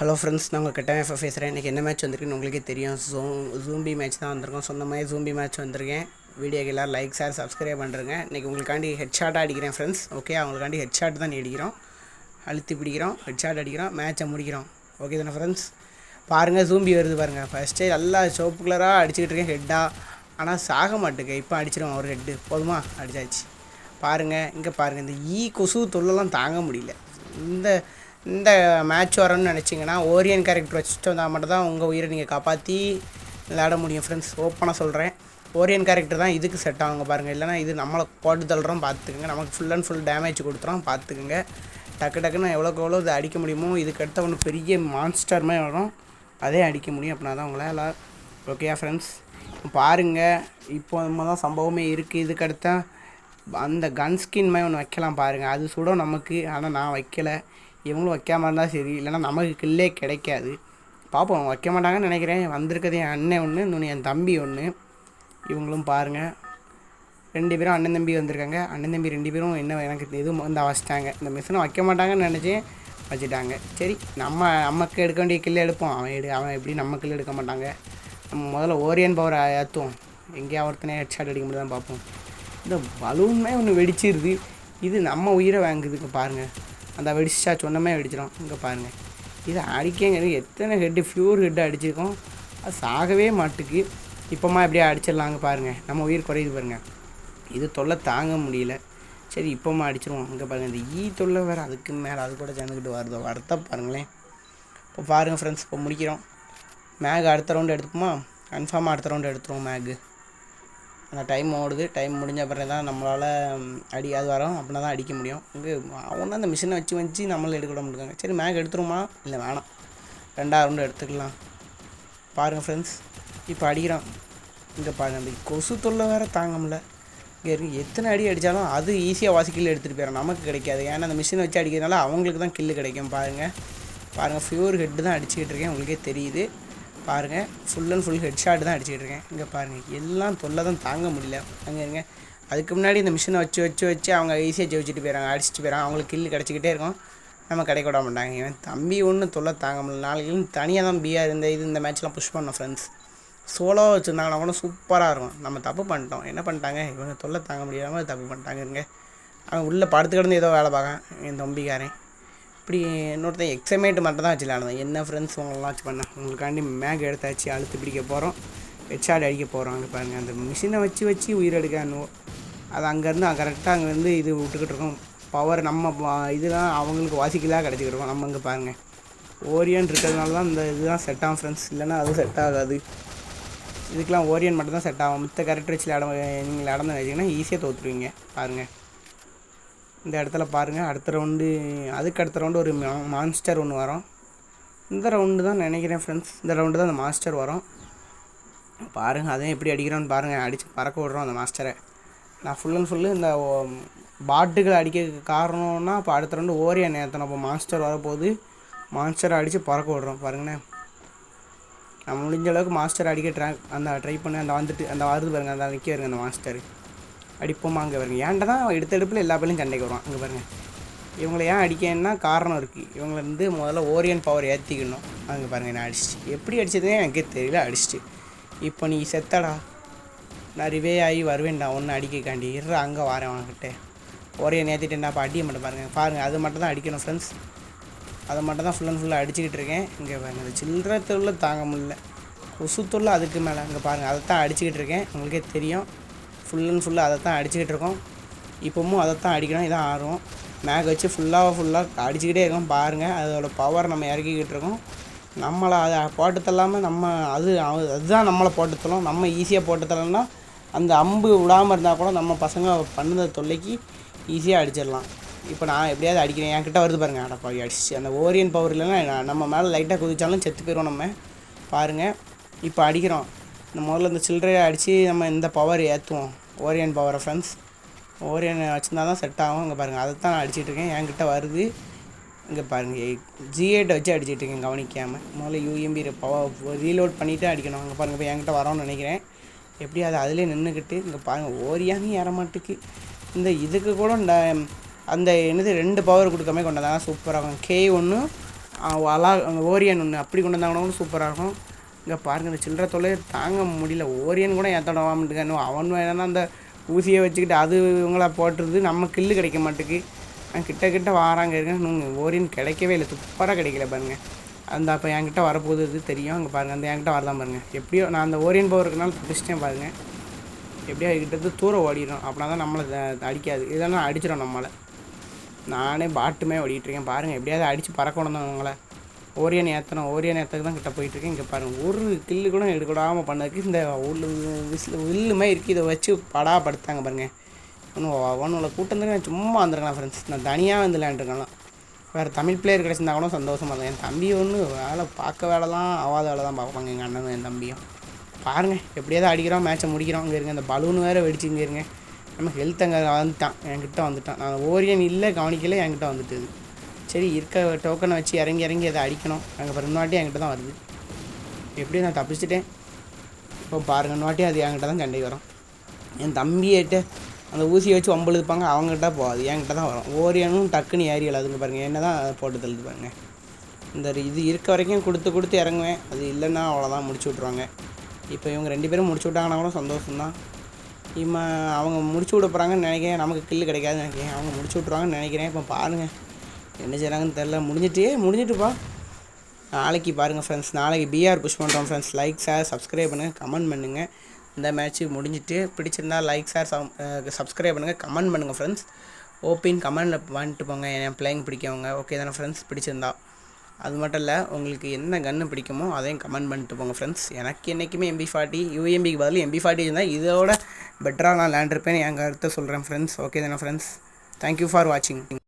Hello friends, நான் உங்கள் கெட்ட எஃப்எஃப் பேசுகிறேன். இன்றைக்கி என்ன மேட்ச் வந்திருக்குன்னு உங்களுக்கே தெரியும். ஜூம்பி மேட்ச் தான் வந்திருக்கோம். சொந்தமாக ஜூம்பி மேட்ச் வந்திருக்கேன். வீடியோக்கு எல்லோரும் லைக் ஷேர் சப்ஸ்கிரைப் பண்ணுறேங்க. இன்றைக்கி உங்களுக்காண்டி ஹெட் ஷாட்டாக அடிக்கிறேன் ஃப்ரெண்ட்ஸ். ஓகே, அவங்களுக்காண்டி ஹெட் ஷாட் தான் அடிக்கிறோம். அழுத்தி பிடிக்கிறோம், ஹெட் ஷாட் அடிக்கிறோம், மேட்சை முடிக்கிறோம். ஓகே தானே ஃப்ரெண்ட்ஸ்? பாருங்கள், ஜூம்பி வருது பாருங்கள். ஃபஸ்ட்டே நல்லா சோப்பு கலராக அடிச்சுக்கிட்டு இருக்கேன் ஹெட்டாக. ஆனால் சாக மாட்டுக்கு. இப்போ அடிச்சிடுவோம் ஒரு ஹெட்டு. போதுமா? அடிச்சாச்சு. பாருங்கள், இங்கே பாருங்கள். இந்த கொசு தொல்லலாம் தாங்க முடியல. இந்த இந்த மேட்ச் வரணும்னு நினச்சிங்கன்னா ஓரியன் கேரக்டர் வச்சுட்டு வந்தால் மட்டும் தான் உங்கள் உயிரை நீங்கள் காப்பாற்றி விளையாட முடியும் ஃப்ரெண்ட்ஸ். ஓப்பனாக சொல்கிறேன், ஓரியன் கேரக்டர் தான் இதுக்கு செட் ஆகுங்க பாருங்கள். இல்லைனா இது நம்மளை போட்டு தள்ளுறோம் பார்த்துக்குங்க. நமக்கு ஃபுல் அண்ட் ஃபுல் டேமேஜ் கொடுத்துறோம் பார்த்துக்குங்க. டக்குன்னு எவ்வளோக்கு எவ்வளோ இது அடிக்க முடியுமோ, இதுக்கடுத்த ஒன்று பெரிய மான்ஸ்டர் மாதிரி வரும், அதே அடிக்க முடியும். அப்படின்னா தான் உங்களால். ஓகேயா ஃப்ரெண்ட்ஸ்? பாருங்கள், இப்போ நம்ம தான் சம்பவமே இருக்குது. இதுக்கடுத்த அந்த கன் ஸ்கின் மாதிரி ஒன்று வைக்கலாம் பாருங்கள். அது சுடும் நமக்கு. ஆனால் நான் வைக்கலை. இவங்களும் வைக்காமல் இருந்தால் சரி, இல்லைனா நமக்கு கில்லே கிடைக்காது. பார்ப்போம், வைக்க மாட்டாங்கன்னு நினைக்கிறேன். வந்திருக்கிறது என் அண்ணன் ஒன்று, இன்னொன்று என் தம்பி ஒன்று. இவங்களும் பாருங்கள், 2 பேரும் அண்ணன் தம்பி வந்திருக்காங்க. அண்ணன் தம்பி 2 பேரும் என்ன எனக்கு எதுவும் வந்து வச்சிட்டாங்க. இந்த மிஷினை வைக்க மாட்டாங்கன்னு நினச்சேன், வச்சுட்டாங்க. சரி, நமக்கு எடுக்க வேண்டிய கில்லை எடுப்போம். அவன் எப்படி நம்ம கில் எடுக்க மாட்டாங்க. நம்ம முதல்ல ஓரியன் பவர் ஏற்றுவோம். எங்கேயா ஒருத்தனே ஹெட் ஷாட் அடிக்க முடியாது தான் பார்ப்போம். இந்த பலூன்மே ஒன்று வெடிச்சிருது. இது நம்ம உயிரை வாங்குதுங்க பாருங்கள். அந்த வெடிச்சா சொன்னமே வெடிச்சிடும். இங்கே பாருங்கள், இதை அடிக்கங்கிறது எத்தனை ஹெட்டு ஃப்யூர் ஹெட்டு அடிச்சிருக்கோம். அது சாகவே மாட்டுக்கு. இப்போமா எப்படியா அடிச்சிடலாங்க பாருங்கள். நம்ம உயிர் குறையுது பாருங்கள். இது தொல்லை தாங்க முடியல. சரி, இப்போமா அடிச்சிருவோம். இங்கே பாருங்கள், இந்த தொல்லை வேறு அதுக்கு மேலே அது கூட சேர்ந்துக்கிட்டு வருதோ வரத்த பாருங்களேன். இப்போ பாருங்கள் ஃப்ரெண்ட்ஸ், இப்போ முடிக்கிறோம். மேக் அடுத்த ரவுண்டு எடுத்துப்போமா? கன்ஃபார்மாக அடுத்த ரவுண்டு எடுத்துருவோம் மேகு. அந்த டைம் ஓடுது. டைம் முடிஞ்ச பிறகு தான் நம்மளால் அது வரோம். அப்படின்னா தான் அடிக்க முடியும். இங்கே அவங்க அந்த மிஷினை வச்சு நம்மளை எடுக்க விட முடியாங்க. சரி, மேக் எடுத்துருமா? இல்லை, வேணாம், 2வது ரவுண்டு எடுத்துக்கலாம். பாருங்கள் ஃப்ரெண்ட்ஸ், இப்போ அடிக்கிறோம். இங்கே பாருங்கள், அந்த கொசு தொல்லை வேறு தாங்க முடியல. இங்கே இருக்கு, எத்தனை அடி அடித்தாலும் அது ஈஸியாக வாசி கில்லு எடுத்துகிட்டு போயிடும். நமக்கு கிடைக்காது. ஏன்னா அந்த மிஷினை வச்சு அடிக்கிறதுனால அவங்களுக்கு தான் கில்லு கிடைக்கும். பாருங்கள், ஃபியூர் ஹெட்டு தான் அடிச்சுக்கிட்டு இருக்கேன். உங்களுக்கே தெரியுது. பாருங்கள், full and full head shot தான் அடிச்சுக்கிட்டு இருக்கேன். இங்கே பாருங்கள், எல்லாம் தொல்லை தான் தாங்க முடியல. அங்கே இருங்க, அதுக்கு முன்னாடி இந்த மிஷினை வச்சு அவங்க ஈஸியாக ஜெயிச்சுட்டு போயிடறாங்க, அடிச்சுட்டு போயிடறாங்க. அவங்களுக்கு கில்லு கிடச்சிக்கிட்டே இருக்கும், நம்ம கிடைக்க விட மாட்டாங்க. இவன் தம்பி ஒன்றும் தொல்லை தாங்க முடியல. நாளைக்கு தனியாக தான் பிஆர் இந்த மேட்ச்லாம் புஷ் பண்ணோம் ஃப்ரெண்ட்ஸ். சோலோவாக வச்சுருந்தாங்கன்னா கூட சூப்பராக இருக்கும். நம்ம தப்பு பண்ணிட்டோம். என்ன பண்ணிட்டாங்க, இவங்க தொல்லை தாங்க முடியாமல் தப்பு பண்ணிட்டாங்க. இருங்க, அவன் உள்ளே படுத்து கிடந்து ஏதோ வேலை பார்க்கான் என் தம்பிக்காரன். இப்படி இன்னொருத்தன் எக்ஸைமேட் மட்டும் தான் வச்சுலானதான். என்ன ஃப்ரெண்ட்ஸ், உங்களெலாம் வச்சு பண்ணேன். உங்களுக்காண்டி மேக் எடுத்தாச்சு, அழுத்து பிடிக்க போகிறோம், ஹெட்ஷாட் அடிக்க போகிறோம். அங்கே பாருங்கள், அந்த மிஷினை வச்சு உயிர் எடுக்கானோ அது அங்கேருந்து கரெக்டாக அங்கேருந்து இது விட்டுக்கிட்டு இருக்கோம். பவர் நம்ம இதுதான் அவங்களுக்கு வாசிக்கலாக கிடச்சிக்கிட்டு இருக்கோம். நம்ம இங்கே பாருங்கள், ஓரியன் இருக்கிறதுனால தான் இந்த இதுதான் செட் ஆகும் ஃப்ரெண்ட்ஸ். இல்லைனா அதுவும் செட் ஆகாது. இதுக்கெலாம் ஓரியன் மட்டும் தான் செட் ஆகும். மித்த கேரக்டர் வச்சு நீங்கள் நடந்து நினச்சிங்கன்னா ஈஸியாக தோற்றுருவீங்க. பாருங்கள், இந்த இடத்துல பாருங்கள். அடுத்த ரவுண்டு, அதுக்கு அடுத்த ரவுண்டு ஒரு மான்ஸ்டர் ஒன்று வரும். இந்த ரவுண்டு தான் நினைக்கிறேன் ஃப்ரெண்ட்ஸ். இந்த ரவுண்டு தான் அந்த மாஸ்டர் வரும். பாருங்கள், அதையும் எப்படி அடிக்கிறோன்னு பாருங்கள். அடித்து பறக்க விட்றோம் அந்த மாஸ்டரை. நான் ஃபுல் அண்ட் ஃபுல்லு இந்த பாட்டுகள் அடிக்கிறதுக்கு காரணம்னா, இப்போ அடுத்த ரவுண்டு ஓரியன் ஏற்றணும். இப்போ மாஸ்டர் வரப்போகுது. மாஸ்டரை அடித்து பறக்க விட்றோம் பாருங்கண்ணே. நான் முடிஞ்ச அளவுக்கு மாஸ்டர் அடிக்க ட்ரை பண்ணி அந்த வருது பாருங்கள், அந்த நிற்க வருங்க அந்த மாஸ்டர். அடிப்போமா? அங்கே வருங்க. ஏன்டா தான் எடுத்தெடுப்பில் எல்லா பேர்லையும் சண்டைக்கு வருவான். அங்கே பாருங்கள், இவங்களை ஏன் அடிக்கணும்னா காரணம் இருக்குது. இவங்களை முதல்ல ஓரியன் பவர் ஏற்றிக்கணும். அங்கே பாருங்கள், நான் அடிச்சிச்சு. எப்படி அடித்ததே எனக்கே தெரியல, அடிச்சிட்டு. இப்போ நீ செத்தடா, நான் ரிவே ஆகி வருவேன்டா ஒன்று அடிக்காண்டி. அங்கே வரேன் அவன்கிட்ட. ஓரியன் ஏற்றிட்டேன்டா. அப்போ அடிக்க மாட்டேன் பாருங்கள். அது மட்டும் தான் அடிக்கணும் ஃப்ரெண்ட்ஸ். அதை மட்டும் தான் ஃபுல் அண்ட் ஃபுல்லாக அடிச்சுக்கிட்டு இருக்கேன். இங்கே பாருங்கள், அந்த சில்லற தொல்லை தாங்க முடியல, கொசு தொல்லை அதுக்கு மேலே. அங்கே பாருங்கள், அதை தான் அடிச்சுக்கிட்டு இருக்கேன். உங்களுக்கே தெரியும், ஃபுல் அண்ட் ஃபுல்லாக அதை தான் அடிச்சுக்கிட்டு இருக்கோம். இப்போவும் அதை தான் அடிக்கணும். இதான் ஆர்வம். மேக் வச்சு ஃபுல்லாக அடிச்சுக்கிட்டே இருக்கோம். பாருங்கள், அதோடய பவர் நம்ம இறக்கிக்கிட்டு இருக்கோம். நம்மளை அதை போட்டுத்தல்லாமல் அதுதான் நம்மளை போட்டுத்தலாம். நம்ம ஈஸியாக போட்டுத்தலன்னா அந்த அம்பு விடாமல் இருந்தால் கூட நம்ம பசங்க பண்ணுற தொல்லைக்கு ஈஸியாக அடிச்சிடலாம். இப்போ நான் எப்படியாவது அடிக்கிறேன். என்கிட்ட வருது பாருங்கள், அடப்பாவி அடிச்சு. அந்த ஓரியன் பவர் இல்லைன்னா நம்ம மேலே லைட்டாக குதிச்சாலும் செத்து போயிடும் நம்ம. பாருங்கள், இப்போ அடிக்கிறோம். முதல்ல இந்த சில்லறையை அடித்து நம்ம இந்த பவர் ஏற்றுவோம், ஓரியன் பவரை ஃப்ரெண்ட்ஸ். ஓரியன் வச்சுருந்தா தான் செட் ஆகும். இங்கே பாருங்கள், அதை தான் நான் அடிச்சிட்ருக்கேன். என்கிட்ட வருது. இங்கே பாருங்கள், G8 வச்சு அடிச்சிட்ருக்கேன் கவனிக்காமல். முதல்ல யூஎம்பி பவர் ரீலோட் பண்ணிவிட்டு அடிக்கணும். அங்கே பாருங்கள், இப்போ என்கிட்ட வரோன்னு நினைக்கிறேன். எப்படி அது அதிலே நின்றுக்கிட்டு. இங்கே பாருங்கள், ஓரியானு ஏறமாட்டுக்கு. இந்த இதுக்கு கூட அந்த 2 பவர் கொடுக்காமே கொண்டதாங்க சூப்பராக இருக்கும். K1 ஓரியன் ஒன்று அப்படி கொண்டு வந்தாங்கன்னா கூட சூப்பராக இருக்கும். இங்கே பாருங்கள், இந்த சில்லற தொல்லையை தாங்க முடியல. ஓரியன் கூட ஏற்றடவாமட்டுங்க. இன்னும் அவன் வேணா அந்த ஊசியை வச்சுக்கிட்டு அது இவங்களா போட்டுருது, நம்ம கில்லு கிடைக்க மாட்டேக்கு. கிட்ட வாராங்க இருக்கேன். ஓரியன் கிடைக்கவே இல்லை, துப்பராக கிடைக்கல பாருங்கள். அந்த அப்போ என்கிட்ட வரப்போகுது இது தெரியும். அங்கே பாருங்கள், அந்த என்கிட்ட வரலாம் பாருங்கள். எப்படியோ நான் அந்த ஓரியன் பவர் இருக்கனால தப்பிச்சிட்டேன் பாருங்கள். எப்படியோ அதுக்கிட்ட தூரம் ஓடிடும், அப்படின்னா தான் நம்மளை அடிக்காது. இதெல்லாம் அடிச்சிடும் நம்மளை. நானே பாட்டுமே ஓடிட்டுருக்கேன் பாருங்கள். எப்படியாவது அடித்து பறக்கணும் தான் அவங்கள. ஓரியன் ஏற்றத்துக்கு தான் கிட்ட போயிட்டுருக்கேன். இங்கே பாருங்கள், ஒரு கில்லு கூட எடுக்கூடாமல் பண்ணதுக்கு இந்த வில்லுமே இருக்குது, இதை வச்சு படாப்படுத்தாங்க பாருங்கள். அவனோட கூட்டம் தான் சும்மா வந்துருக்கலாம் ஃப்ரெண்ட்ஸ். நான் தனியாக வந்து விளையாண்டுருக்கலாம். வேறு தமிழ் பிளேயர் கிடச்சிருந்தா கூட சந்தோஷமாக இருக்கும். என் தம்பி ஒன்று வேலை பார்க்க வேலை தான் ஆவாத வேலை தான் பார்ப்பாங்க, எங்கள் அண்ணனும் என் தம்பியும். பாருங்கள், எப்படியாவது அடிக்கிறோம், மேட்சை முடிக்கிறோம். இங்கே இருங்க, இந்த பலூன் வேறு வெடிச்சு இங்கே இருங்க. நம்ம ஹெல்த் அங்கே வந்துட்டான், என்கிட்ட வந்துட்டான். நான் ஓரியன் இல்லை கவனிக்கல, என்கிட்ட வந்துட்டுது. சரி, இருக்க டோக்கனை வச்சு இறங்கி அதை அடிக்கணும். அங்கே பாரு, இன்னொரு வாட்டி என்கிட்ட தான் வருது. எப்படியும் நான் தப்பிச்சிட்டேன். இப்போ பாருங்கள், இன்னொரு வாட்டி அது என்கிட்ட தான் சண்டை வரும். என் தம்பியிட்ட அந்த ஊசியை வச்சு ஒம்பழுதுப்பாங்க, அவங்ககிட்ட போகாது, என்கிட்ட தான் வரும். ஓரியனும் டக்குன்னு ஏறி அதுங்க பாருங்கள், என்ன தான் போட்டு தள்ளுது பாருங்கள். இந்த இது இருக்க வரைக்கும் கொடுத்து இறங்குவேன். அது இல்லைன்னா அவ்வளோதான், முடிச்சு விட்ருவாங்க. இப்போ இவங்க 2 பேரும் முடிச்சு விட்டாங்கன்னா கூட சந்தோஷம்தான். அவங்க முடிச்சு விட போகிறாங்கன்னு நினைக்கிறேன். நமக்கு கில்லு கிடைக்காதுன்னு நினைக்கிறேன். அவங்க முடிச்சு விட்ருவாங்கன்னு நினைக்கிறேன். இப்போ பாருங்கள் என்ன செய்கிறாங்கன்னு தெரில. முடிஞ்சிட்டுப்பா. நாளைக்கு பாருங்கள் ஃப்ரெண்ட்ஸ், நாளைக்கு பிஆர் புஷ் பண்ணுறோம் ஃப்ரெண்ட்ஸ். லைக், ஷேர், சப்ஸ்கிரைப் பண்ணுங்கள், கமெண்ட் பண்ணுங்கள். இந்த மேட்ச்சு முடிஞ்சிட்டு பிடிச்சிருந்தா லைக், ஷேர், சப்ஸ்கிரைப் பண்ணுங்கள், கமெண்ட் பண்ணுங்கள் ஃப்ரெண்ட்ஸ். ஓபின் கமெண்டில் பண்ணிட்டு போங்க, என் பிளேயிங் பிடிக்கவங்க. ஓகே தானே ஃப்ரெண்ட்ஸ்? பிடிச்சிருந்தா அது மட்டும் இல்லை, உங்களுக்கு என்ன கன்று பிடிக்குமோ அதையும் கமெண்ட் பண்ணிட்டு போங்க ஃப்ரெண்ட்ஸ். எனக்கு என்றைக்குமே MP40 UMBக்கு பதில் MP40 இருந்தால் இதோட பெட்டராக நான் விளையாண்டுருப்பேன்னு என் கருத்தை சொல்கிறேன் ஃப்ரெண்ட்ஸ். ஓகே தானே ஃப்ரெண்ட்ஸ்? தேங்க்யூ ஃபார் வாட்சிங்.